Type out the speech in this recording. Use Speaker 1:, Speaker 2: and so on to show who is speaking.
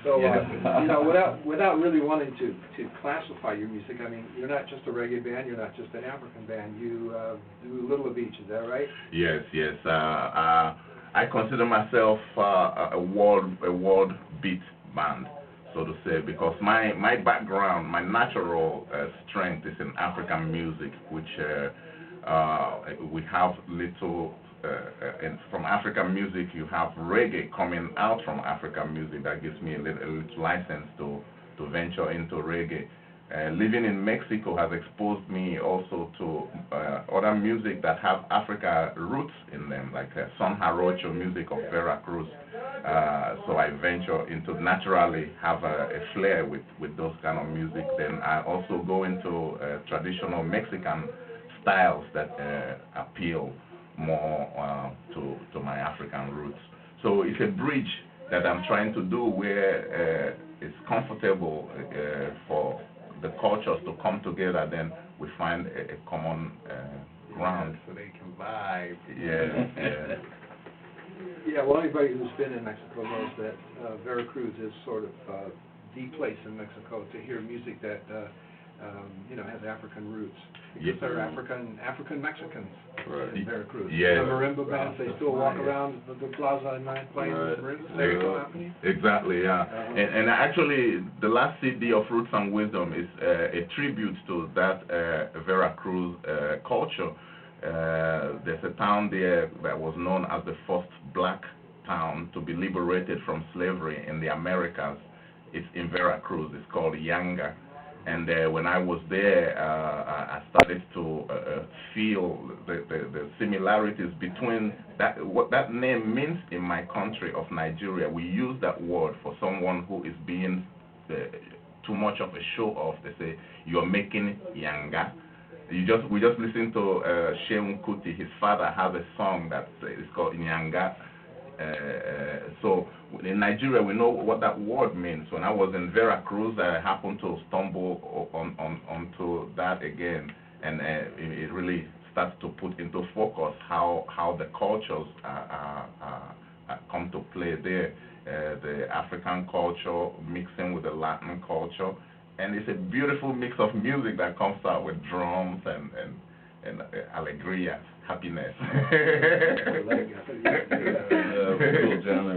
Speaker 1: So,
Speaker 2: Yes.
Speaker 1: without really wanting to classify your music, I mean, you're not just a reggae band, you're not just an African band. You do a little of each. Is that right?
Speaker 2: Yes, yes. I consider myself a world beat band, so to say, because my background, my natural strength is in African music, which we have little. And from African music, you have reggae coming out from African music. That gives me a little license to venture into reggae. Living in Mexico has exposed me also to other music that have Africa roots in them, like son jarocho music of Veracruz. So I venture into naturally have a flair with those kind of music. Then I also go into traditional Mexican styles that appeal more to my African roots. So it's a bridge that I'm trying to do where it's comfortable for the cultures to come together. Then we find a common ground.
Speaker 1: So they can vibe.
Speaker 2: Yeah.
Speaker 1: Yeah, well, anybody who's been in Mexico knows that Veracruz is sort of the place in Mexico to hear music that has African roots. Because they're African Mexicans in Veracruz.
Speaker 2: Yeah.
Speaker 1: The marimba bands, they still walk around the plaza at night playing marimba. Is that still happening?
Speaker 2: Exactly, yeah. And actually, the last CD of Roots and Wisdom is a tribute to that Veracruz culture. There's a town there that was known as the first black town to be liberated from slavery in the Americas. It's in Veracruz. It's called Yanga. And when I was there, I started to feel the similarities between what that name means in my country of Nigeria. We use that word for someone who is being too much of a show off. They say, you're making yanga. We just listened to Shehu Kuti. His father has a song that is called Nyanga. So in Nigeria, we know what that word means. When I was in Veracruz, I happened to stumble onto that again, and it really starts to put into focus how the cultures come to play there. The African culture mixing with the Latin culture, and it's a beautiful mix of music that comes out with drums and alegría, happiness.
Speaker 1: Cool, John.